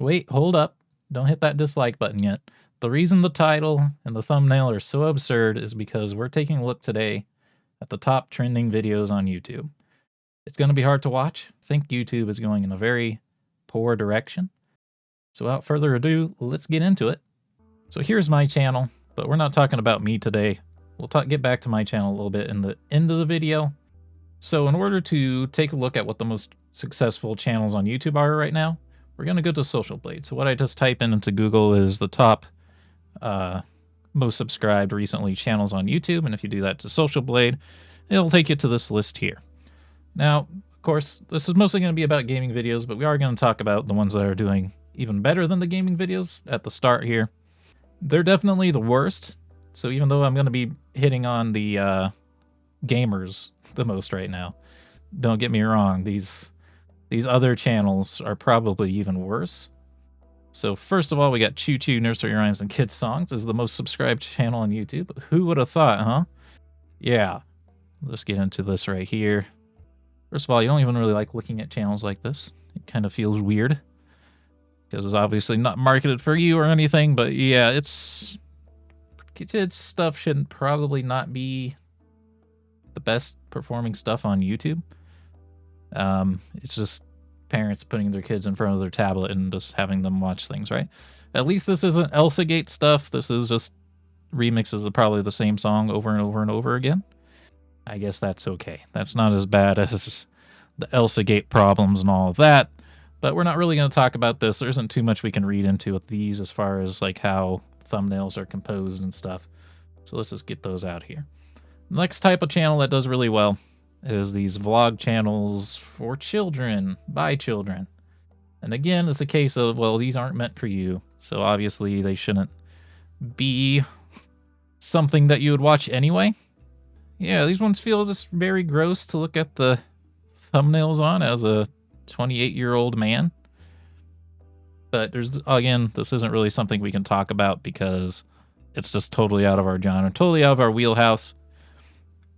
Wait, hold up. Don't hit that dislike button yet. The reason the title and the thumbnail are so absurd is because we're taking a look today at the top trending videos on YouTube. It's going to be hard to watch. I think YouTube is going in a very poor direction. So without further ado, let's get into it. So here's my channel, but we're not talking about me today. We'll get back to my channel a little bit in the end of the video. So in order to take a look at what the most successful channels on YouTube are right now, we're going to go to Technoblade. So what I just type into Google is the top most subscribed recently channels on YouTube. And if you do that to Technoblade, it'll take you to this list here. Now, of course, this is mostly going to be about gaming videos, but we are going to talk about the ones that are doing even better than the gaming videos at the start here. They're definitely the worst. So even though I'm going to be hitting on the gamers the most right now, don't get me wrong, these other channels are probably even worse. So first of all, we got Choo Choo Nursery Rhymes and Kids Songs is the most subscribed channel on YouTube. Who would have thought, huh? Yeah, let's get into this right here. First of all, you don't even really like looking at channels like this. It kind of feels weird because it's obviously not marketed for you or anything, but yeah, it's kids stuff shouldn't probably not be the best performing stuff on YouTube. It's just parents putting their kids in front of their tablet and just having them watch things, right? At least this isn't Elsagate stuff. This is just remixes of probably the same song over and over and over again. I guess that's okay. That's not as bad as the Elsagate problems and all of that. But we're not really going to talk about this. There isn't too much we can read into with these as far as like how thumbnails are composed and stuff. So let's just get those out here. The next type of channel that does really well is these vlog channels for children, by children. And again, it's a case of, well, these aren't meant for you. So obviously they shouldn't be something that you would watch anyway. Yeah, these ones feel just very gross to look at the thumbnails on as a 28-year-old man. But there's, again, this isn't really something we can talk about because it's just totally out of our genre, totally out of our wheelhouse.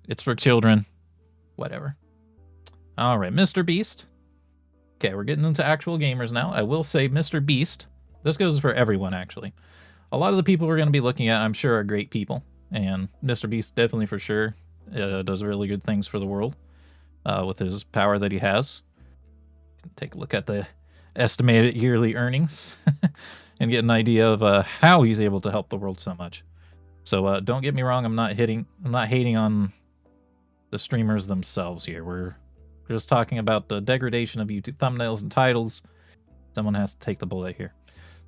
It's for children. Whatever. All right, Mr. Beast. Okay, we're getting into actual gamers now. I will say Mr. Beast. This goes for everyone, actually. A lot of the people we're going to be looking at, I'm sure, are great people. And Mr. Beast definitely for sure does really good things for the world with his power that he has. Take a look at the estimated yearly earnings and get an idea of how he's able to help the world so much. So don't get me wrong, I'm not hating on the streamers themselves here. We're just talking about the degradation of YouTube thumbnails and titles. Someone has to take the bullet here.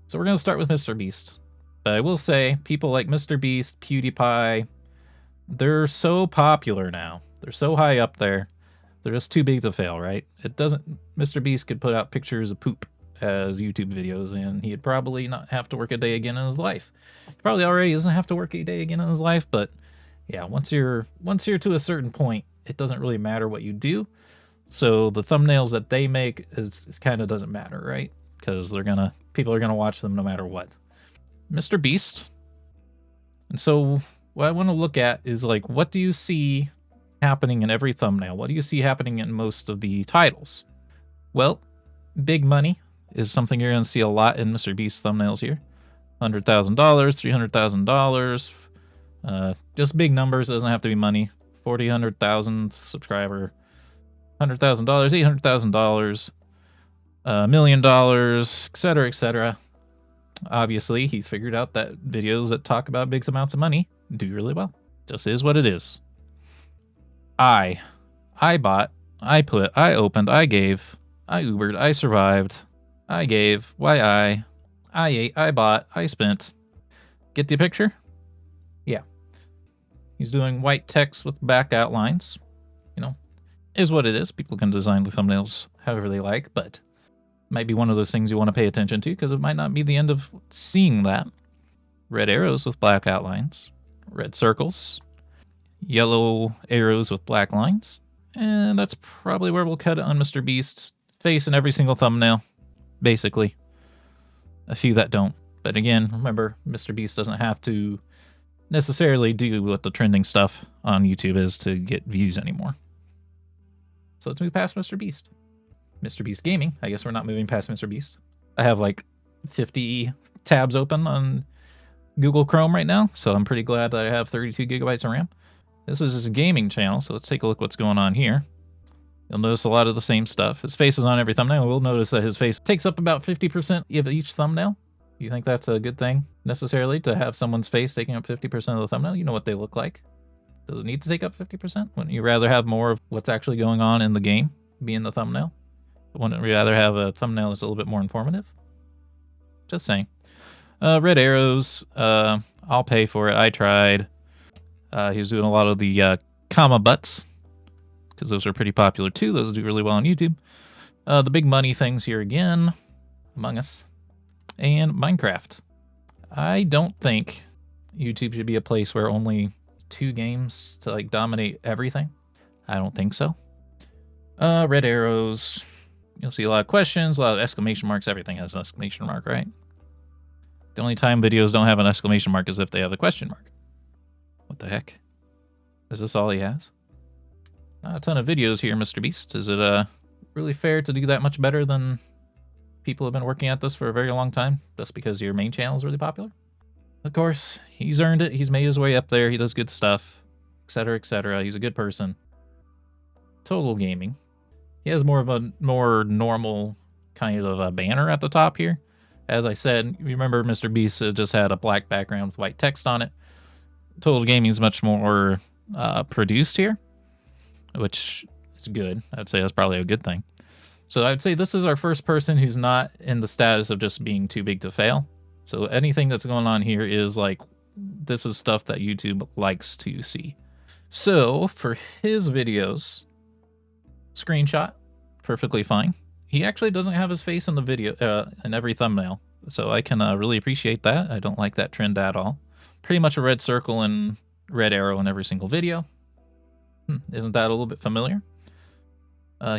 So we're going to start with Mr. Beast. But I will say, people like Mr. Beast, PewDiePie, they're so popular now. They're so high up there. They're just too big to fail, right? Mr. Beast could put out pictures of poop as YouTube videos, and he'd probably not have to work a day again in his life. He probably already doesn't have to work a day again in his life, but yeah, once you're to a certain point, it doesn't really matter what you do. So the thumbnails that they make is kind of doesn't matter, right? Because people are gonna watch them no matter what. Mr. Beast. And so what I want to look at is like, what do you see happening in every thumbnail? What do you see happening in most of the titles? Well, big money is something you're gonna see a lot in Mr. Beast thumbnails here. $100,000, $300,000. Just big numbers. It doesn't have to be money. 40, 100,000 subscriber, $100,000, $800,000, $1 million, etc., etc. Obviously, he's figured out that videos that talk about big amounts of money do really well. Just is what it is. I bought, I put, I opened, I gave, I Ubered, I survived, I gave, I ate, I bought, I spent. Get the picture? Yeah. He's doing white text with black outlines. You know, is what it is. People can design the thumbnails however they like, but it might be one of those things you want to pay attention to because it might not be the end of seeing that. Red arrows with black outlines. Red circles. Yellow arrows with black lines. And that's probably where we'll cut it on Mr. Beast's face in every single thumbnail. Basically. A few that don't. But again, remember, Mr. Beast doesn't have to necessarily do what the trending stuff on YouTube is to get views anymore. So let's move past Mr. Beast. Mr. Beast Gaming. I guess we're not moving past Mr. Beast. I have like 50 tabs open on Google Chrome right now, so I'm pretty glad that I have 32 gigabytes of RAM. This is his gaming channel, so let's take a look what's going on here. You'll notice a lot of the same stuff. His face is on every thumbnail. We'll notice that his face takes up about 50% of each thumbnail. You think that's a good thing, necessarily, to have someone's face taking up 50% of the thumbnail? You know what they look like. Does it need to take up 50%? Wouldn't you rather have more of what's actually going on in the game be in the thumbnail? Wouldn't you rather have a thumbnail that's a little bit more informative? Just saying. Red arrows. I'll pay for it. I tried. He was doing a lot of the comma butts, because those are pretty popular too. Those do really well on YouTube. The big money things here again. Among Us. And Minecraft. I don't think YouTube should be a place where only 2 games to like dominate everything. I don't think so. Red arrows. You'll see a lot of questions, a lot of exclamation marks. Everything has an exclamation mark, right? The only time videos don't have an exclamation mark is if they have a question mark. What the heck? Is this all he has? Not a ton of videos here, Mr. Beast. Is it really fair to do that much better than people who have been working at this for a very long time, just because your main channel is really popular? Of course, he's earned it. He's made his way up there. He does good stuff, etc., etc. He's a good person. Total Gaming. He has more of a more normal kind of a banner at the top here. As I said, remember Mr. Beast just had a black background with white text on it. Total Gaming is much more produced here, which is good. I'd say that's probably a good thing. So I'd say this is our first person who's not in the status of just being too big to fail. So anything that's going on here is like, this is stuff that YouTube likes to see. So for his videos, screenshot, perfectly fine. He actually doesn't have his face in the video, in every thumbnail. So I can really appreciate that. I don't like that trend at all. Pretty much a red circle and red arrow in every single video. Isn't that a little bit familiar?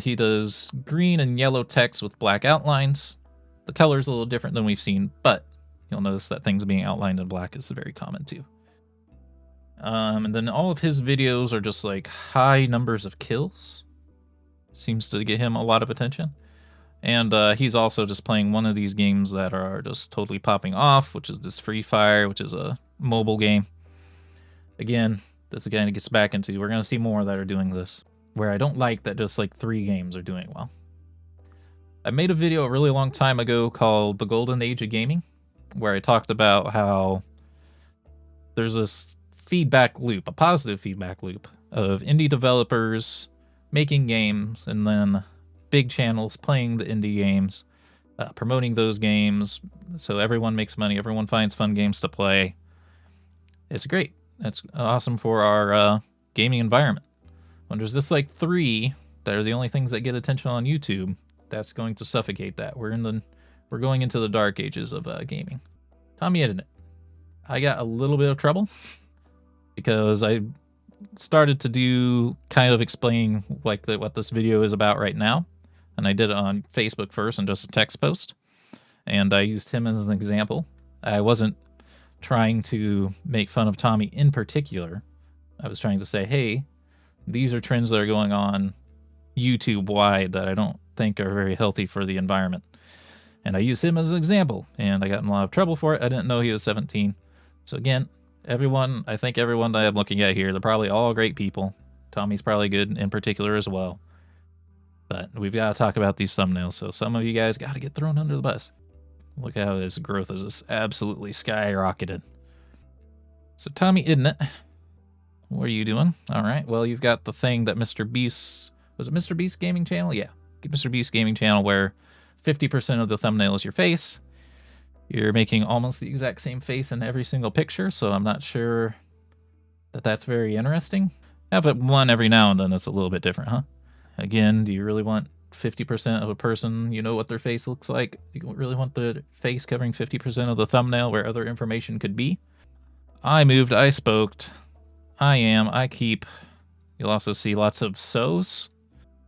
He does green and yellow text with black outlines. The color's a little different than we've seen, but you'll notice that things being outlined in black is very common too. And then all of his videos are just like high numbers of kills. Seems to get him a lot of attention. And he's also just playing one of these games that are just totally popping off, which is this Free Fire, which is a mobile game. Again, this again gets back into, we're going to see more that are doing this, where I don't like that just like 3 games are doing well. I made a video a really long time ago called The Golden Age of Gaming, where I talked about how there's this feedback loop, a positive feedback loop of indie developers making games and then big channels playing the indie games, promoting those games, so everyone makes money, everyone finds fun games to play. It's great. It's awesome for our gaming environment. When there's just like 3 that are the only things that get attention on YouTube, that's going to suffocate that. We're going into the dark ages of gaming. Tommy Internet. I got a little bit of trouble because I started to do kind of explain like what this video is about right now, and I did it on Facebook first and just a text post, and I used him as an example. I wasn't trying to make fun of Tommy in particular. I was trying to say, hey, these are trends that are going on YouTube-wide that I don't think are very healthy for the environment. And I used him as an example, and I got in a lot of trouble for it. I didn't know he was 17. So again, I think everyone that I'm looking at here, they're probably all great people. Tommy's probably good in particular as well. But we've got to talk about these thumbnails, so some of you guys got to get thrown under the bus. Look how his growth is just absolutely skyrocketed. So Tommy Internet, what are you doing? All right, well, you've got the thing that Mr. Beast... Was it Mr. Beast Gaming Channel? Yeah, Mr. Beast Gaming Channel, where 50% of the thumbnail is your face. You're making almost the exact same face in every single picture, so I'm not sure that that's very interesting. Have it one every now and then, it's a little bit different, huh? Again, do you really want 50% of a person, you know what their face looks like? You really want the face covering 50% of the thumbnail where other information could be? I moved, I spoked, I am, I keep. You'll also see lots of so's.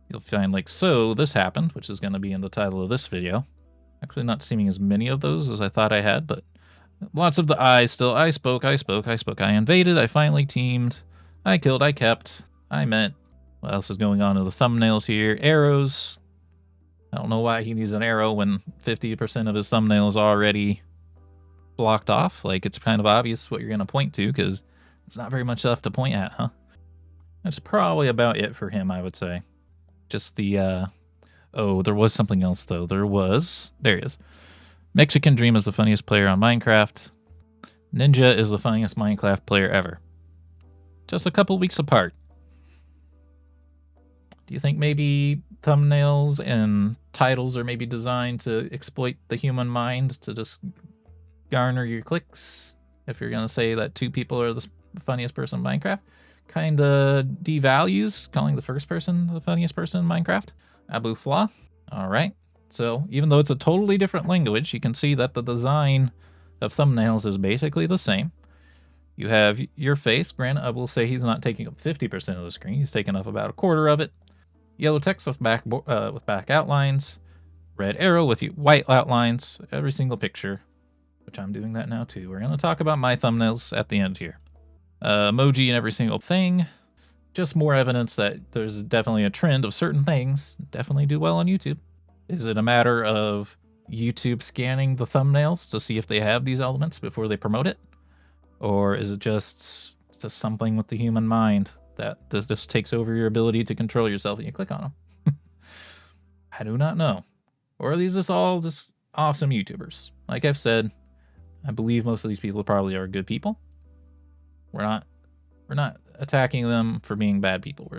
You'll find like, so this happened, which is going to be in the title of this video. Actually not seeing as many of those as I thought I had, but lots of the I's still. I spoke, I spoke, I spoke, I invaded, I finally teamed, I killed, I kept, I meant. What else is going on in the thumbnails here? Arrows. I don't know why he needs an arrow when 50% of his thumbnail is already blocked off. Like, it's kind of obvious what you're going to point to, because it's not very much stuff to point at, huh? That's probably about it for him, I would say. Just the, oh, there was something else, though. There he is. Mexican Dream is the funniest player on Minecraft. Ninja is the funniest Minecraft player ever. Just a couple weeks apart. Do you think maybe thumbnails and titles are maybe designed to exploit the human mind to just garner your clicks? If you're going to say that two people are the funniest person in Minecraft, kind of devalues calling the first person the funniest person in Minecraft. Abu Flaw. All right. So even though it's a totally different language, you can see that the design of thumbnails is basically the same. You have your face. Granted, I will say he's not taking up 50% of the screen. He's taking up about a quarter of it. Yellow text with back outlines. Red arrow with white outlines. Every single picture, which I'm doing that now too. We're going to talk about my thumbnails at the end here. Emoji in every single thing. Just more evidence that there's definitely a trend of certain things definitely do well on YouTube. Is it a matter of YouTube scanning the thumbnails to see if they have these elements before they promote it? Or is it just something with the human mind that this just takes over your ability to control yourself and you click on them? I do not know. Or are these just all just awesome YouTubers? Like I've said, I believe most of these people probably are good people. We're not attacking them for being bad people.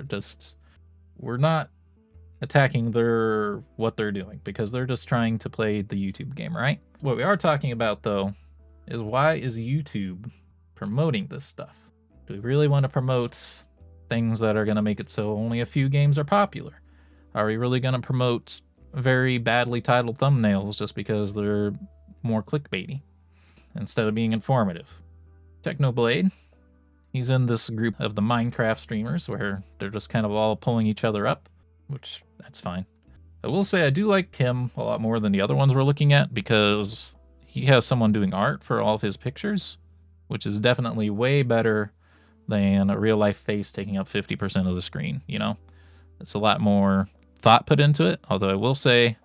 We're not attacking what they're doing, because they're just trying to play the YouTube game, right? What we are talking about, though, is why is YouTube promoting this stuff? Do we really want to promote things that are going to make it so only a few games are popular? Are we really going to promote very badly titled thumbnails just because they're more clickbaity instead of being informative? Technoblade, he's in this group of the Minecraft streamers where they're just kind of all pulling each other up, which that's fine. I will say I do like him a lot more than the other ones we're looking at, because he has someone doing art for all of his pictures, which is definitely way better than a real life face taking up 50% of the screen, you know? It's a lot more thought put into it, although I will say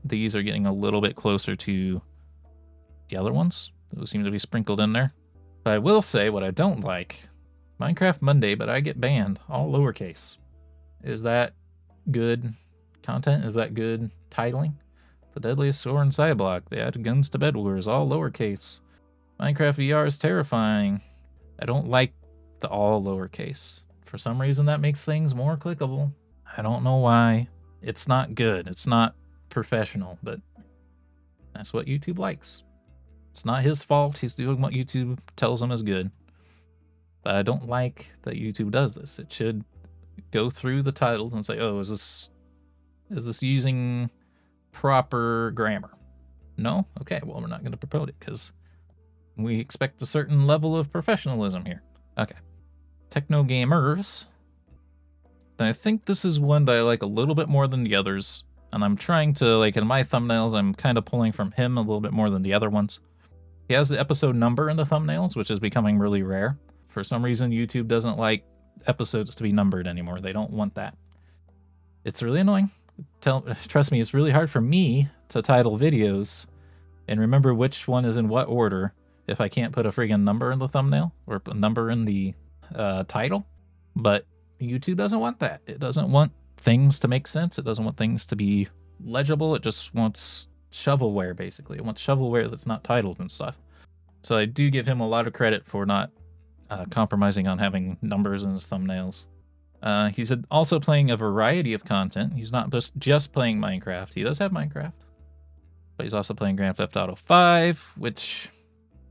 these are getting a little bit closer to the other ones. Those seem to be sprinkled in there. But I will say what I don't like, Minecraft Monday, but I get banned, all lowercase. Is that good content? Is that good titling? The deadliest sword in Cyblock. They added guns to Bed Wars, all lowercase. Minecraft VR is terrifying. I don't like the all lowercase. For some reason that makes things more clickable. I don't know why. It's not good. It's not professional, but that's what YouTube likes. It's not his fault. He's doing what YouTube tells him is good. But I don't like that YouTube does this. It should go through the titles and say, oh, is this using proper grammar? No? Okay, well, we're not going to promote it because we expect a certain level of professionalism here. Okay. Techno Gamers. I think this is one that I like a little bit more than the others. And I'm trying to, like, in my thumbnails, I'm kind of pulling from him a little bit more than the other ones. He has the episode number in the thumbnails, which is becoming really rare. For some reason, YouTube doesn't like episodes to be numbered anymore. They don't want that. It's really annoying. Trust me, it's really hard for me to title videos and remember which one is in what order if I can't put a friggin' number in the thumbnail or a number in the title. But YouTube doesn't want that. It doesn't want things to make sense. It doesn't want things to be legible. It just wants shovelware, basically. It wants shovelware that's not titled and stuff. So I do give him a lot of credit for not compromising on having numbers in his thumbnails. He's also playing a variety of content. He's not just playing Minecraft. He does have Minecraft. But he's also playing Grand Theft Auto 5, which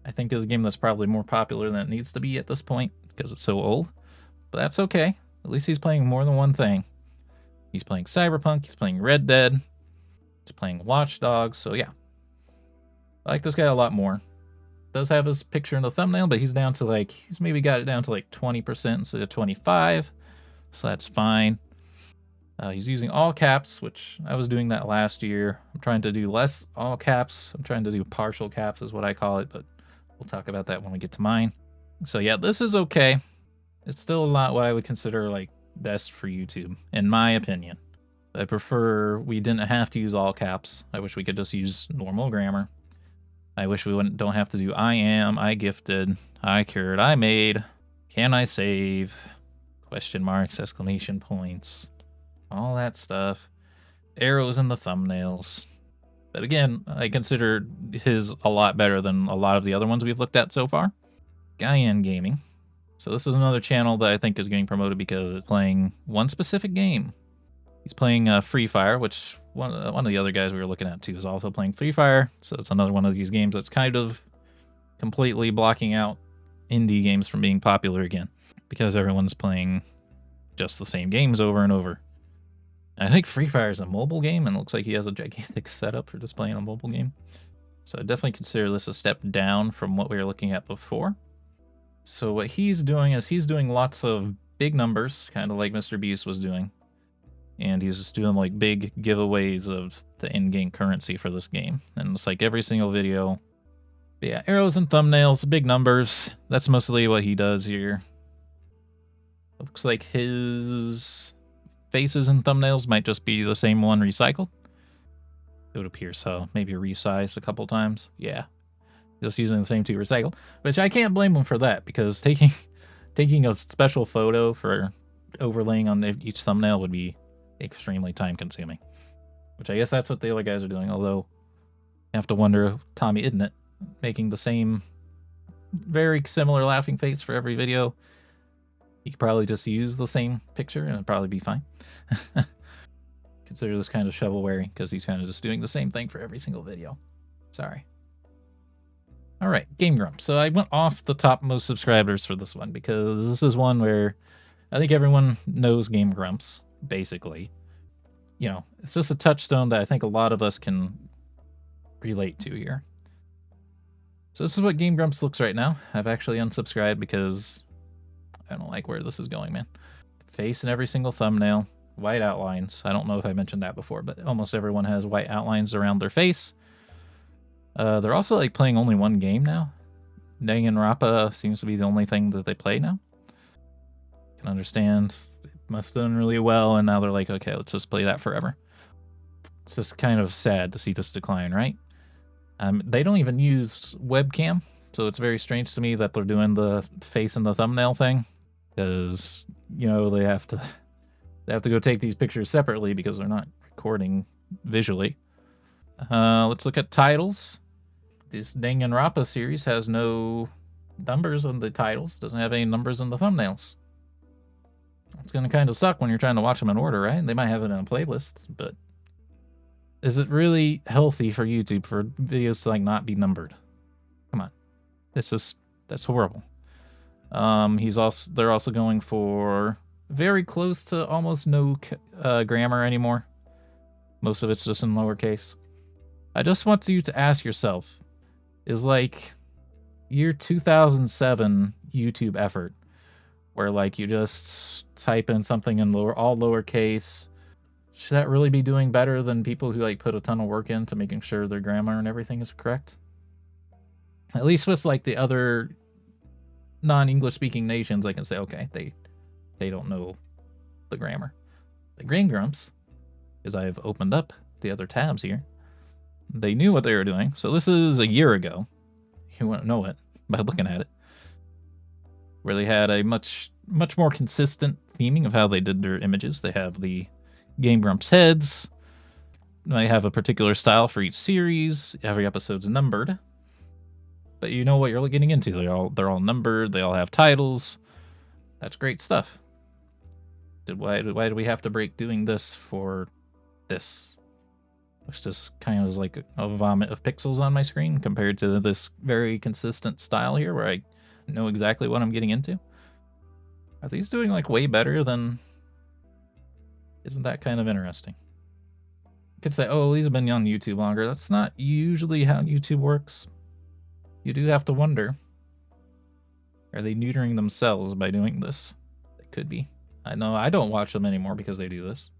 I think is a game that's probably more popular than it needs to be at this point because it's so old. But that's okay. At least he's playing more than one thing. He's playing Cyberpunk. He's playing Red Dead. He's playing Watch Dogs. So yeah. I like this guy a lot more. Does have his picture in the thumbnail, but he's down to he's maybe got it down to 20% instead of 25. So that's fine. He's using all caps, which I was doing that last year. I'm trying to do less all caps. I'm trying to do partial caps is what I call it, but we'll talk about that when we get to mine. So yeah, this is okay. It's still not what I would consider best for YouTube, in my opinion. I prefer we didn't have to use all caps. I wish we could just use normal grammar. I wish we don't have to do I am, I gifted, I cured, I made, can I save, question marks, exclamation points, all that stuff. Arrows in the thumbnails. But again, I consider his a lot better than a lot of the other ones we've looked at so far. Guyan Gaming. So this is another channel that I think is getting promoted because it's playing one specific game. He's playing Free Fire, which one of the other guys we were looking at too is also playing Free Fire. So it's another one of these games that's kind of completely blocking out indie games from being popular again because everyone's playing just the same games over and over. And I think Free Fire is a mobile game, and it looks like he has a gigantic setup for just playing a mobile game. So I definitely consider this a step down from what we were looking at before. So what he's doing is he's doing lots of big numbers, kind of like Mr. Beast was doing. And he's just doing like big giveaways of the in-game currency for this game. And it's like every single video. But yeah, arrows and thumbnails, big numbers. That's mostly what he does here. It looks like his faces and thumbnails might just be the same one recycled. It would appear so. Maybe resized a couple times. Yeah. Just using the same two recycled. Which I can't blame him for that, because taking a special photo for overlaying on each thumbnail would be extremely time consuming. Which I guess that's what the other guys are doing, although you have to wonder, Tommy, isn't it? Making the same very similar laughing face for every video. You could probably just use the same picture and it'd probably be fine. Consider this kind of shovelware because he's kind of just doing the same thing for every single video. Sorry. Alright, Game Grumps. So I went off the top most subscribers for this one because this is one where I think everyone knows Game Grumps, basically. You know, it's just a touchstone that I think a lot of us can relate to here. So this is what Game Grumps looks right now. I've actually unsubscribed because I don't like where this is going, man. Face in every single thumbnail, white outlines. I don't know if I mentioned that before, but almost everyone has white outlines around their face. They're also like playing only one game now. Danganronpa seems to be the only thing that they play now. Can understand. It must have done really well, and now they're like, okay, let's just play that forever. It's just kind of sad to see this decline, right? They don't even use webcam, so it's very strange to me that they're doing the face in the thumbnail thing, because you know they have to go take these pictures separately because they're not recording visually. Let's look at titles. This Danganronpa series has no numbers on the titles. Doesn't have any numbers in the thumbnails. It's going to kind of suck when you're trying to watch them in order, right? They might have it in a playlist, but is it really healthy for YouTube for videos to like not be numbered? Come on, that's horrible. They're also going for very close to almost no grammar anymore. Most of it's just in lowercase. I just want you to ask yourself, is like year 2007 YouTube effort, where like you just type in something in all lowercase, should that really be doing better than people who like put a ton of work into making sure their grammar and everything is correct? At least with like the other non-English speaking nations, I can say, okay, they don't know the grammar. The Game Grumps, because I've opened up the other tabs here, they knew what they were doing. So this is a year ago. You won't know it by looking at it. Where they had a much more consistent theming of how they did their images. They have the Game Grumps heads. They have a particular style for each series. Every episode's numbered. But you know what you're getting into. They're all numbered. They all have titles. That's great stuff. Why do we have to break doing this for this? It's just kind of like a vomit of pixels on my screen compared to this very consistent style here where I know exactly what I'm getting into. Are these doing like way better than... Isn't that kind of interesting? You could say, oh, these have been on YouTube longer. That's not usually how YouTube works. You do have to wonder, are they neutering themselves by doing this? It could be. I know I don't watch them anymore because they do this.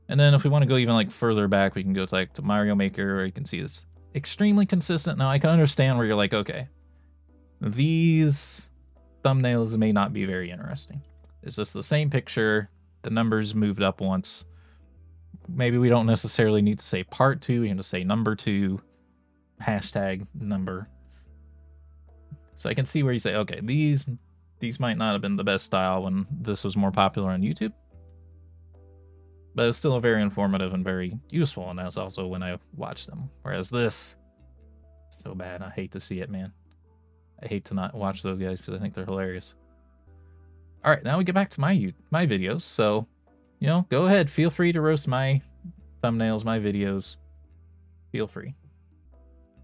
And then if we want to go even like further back, we can go to like to Mario Maker, where you can see it's extremely consistent. Now I can understand where you're like, okay, these thumbnails may not be very interesting. It's just the same picture, the numbers moved up once. maybe we don't necessarily need to say part 2, we can just say number 2, hashtag number. So I can see where you say, okay, these might not have been the best style when this was more popular on YouTube. But it's still very informative and very useful, and that's also when I watch them. Whereas this, so bad. I hate to see it, man. I hate to not watch those guys because I think they're hilarious. All right, now we get back to my videos. So, you know, go ahead. Feel free to roast my thumbnails, my videos. Feel free.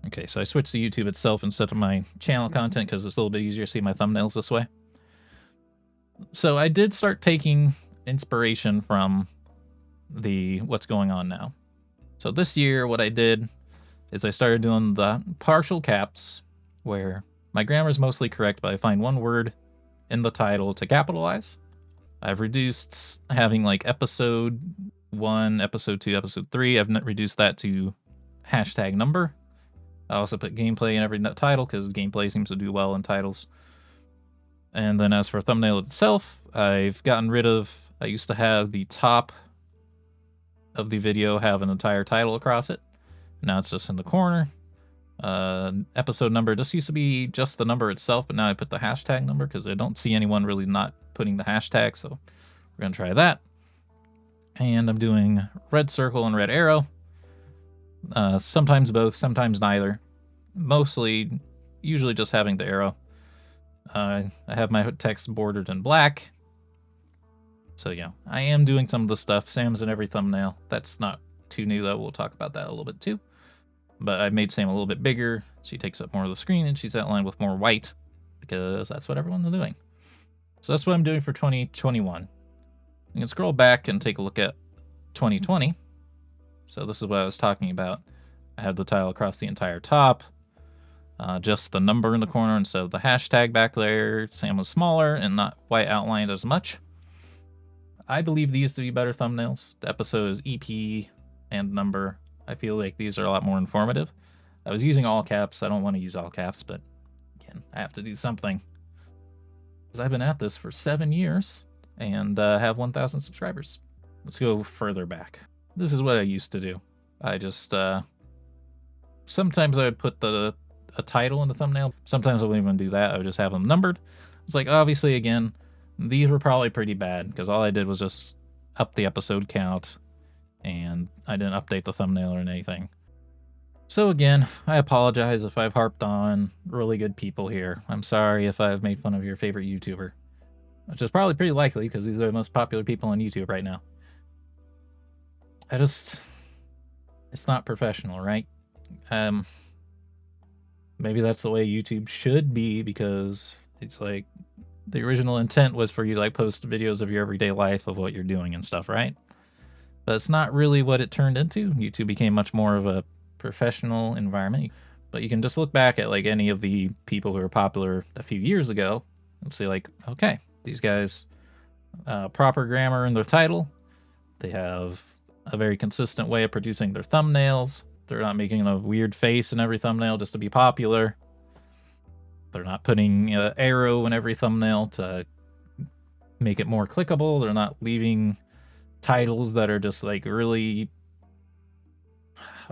Okay, so I switched to YouTube itself instead of my channel content because it's a little bit easier to see my thumbnails this way. So I did start taking inspiration from the what's going on now. So this year, what I did is I started doing the partial caps, where my grammar is mostly correct, but I find one word in the title to capitalize. I've reduced having like episode 1, episode 2, episode 3. I've reduced that to hashtag number. I also put gameplay in every title because gameplay seems to do well in titles. And then as for thumbnail itself, I've gotten rid of, I used to have the top of the video have an entire title across it. Now it's just in the corner. Episode number just used to be just the number itself, but now I put the hashtag number because I don't see anyone really not putting the hashtag, so we're going to try that. And I'm doing red circle and red arrow. Sometimes both, sometimes neither. Mostly, usually just having the arrow. I have my text bordered in black. So yeah, I am doing some of the stuff. Sam's in every thumbnail. That's not too new though. We'll talk about that a little bit too. But I made Sam a little bit bigger. She takes up more of the screen and she's outlined with more white because that's what everyone's doing. So that's what I'm doing for 2021. You can scroll back and take a look at 2020. So this is what I was talking about. I have the title across the entire top. Just the number in the corner instead of the hashtag back there. Sam was smaller and not white outlined as much. I believe these to be better thumbnails. The episode is EP and number. I feel like these are a lot more informative. I was using all caps. I don't want to use all caps, but again, I have to do something. Because I've been at this for 7 years and have 1,000 subscribers. Let's go further back. This is what I used to do. I just, sometimes I would put a title in the thumbnail. Sometimes I wouldn't even do that. I would just have them numbered. It's like, obviously, again, these were probably pretty bad because all I did was just up the episode count and I didn't update the thumbnail or anything. So again, I apologize if I've harped on really good people here. I'm sorry if I've made fun of your favorite YouTuber, which is probably pretty likely because these are the most popular people on YouTube right now. It's not professional, right? Maybe that's the way YouTube should be because it's like the original intent was for you to like post videos of your everyday life of what you're doing and stuff, right? But it's not really what it turned into. YouTube became much more of a professional environment. But you can just look back at like any of the people who were popular a few years ago and say like, okay, these guys, proper grammar in their title. They have a very consistent way of producing their thumbnails. They're not making a weird face in every thumbnail just to be popular. They're not putting an arrow in every thumbnail to make it more clickable. They're not leaving titles that are just like really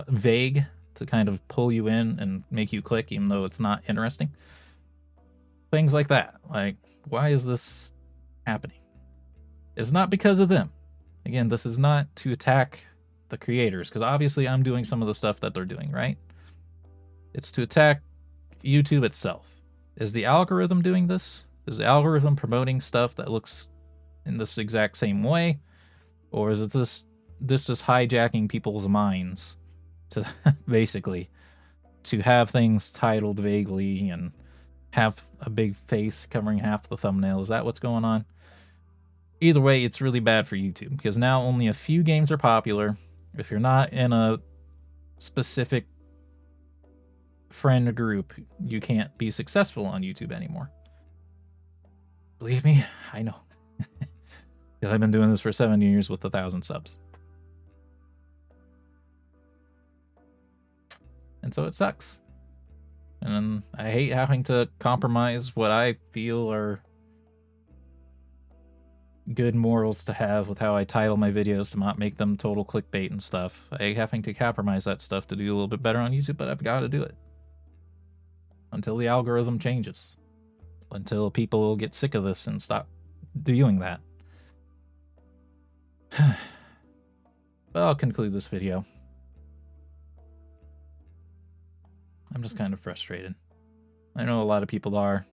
vague to kind of pull you in and make you click even though it's not interesting. Things like that. Like, why is this happening? It's not because of them. Again, this is not to attack the creators because obviously I'm doing some of the stuff that they're doing, right? It's to attack YouTube itself. Is the algorithm doing this? Is the algorithm promoting stuff that looks in this exact same way? Or is it this just hijacking people's minds to basically to have things titled vaguely and have a big face covering half the thumbnail? Is that what's going on? Either way, it's really bad for YouTube because now only a few games are popular. If you're not in a specific friend group, you can't be successful on YouTube anymore. Believe me, I know. Because I've been doing this for 7 years with 1,000 subs. And so it sucks. And I hate having to compromise what I feel are good morals to have with how I title my videos to not make them total clickbait and stuff. I having to compromise that stuff to do a little bit better on YouTube, but I've got to do it until the algorithm changes, until people get sick of this and stop doing that. But I'll conclude this video. I'm just kind of frustrated. I know a lot of people are.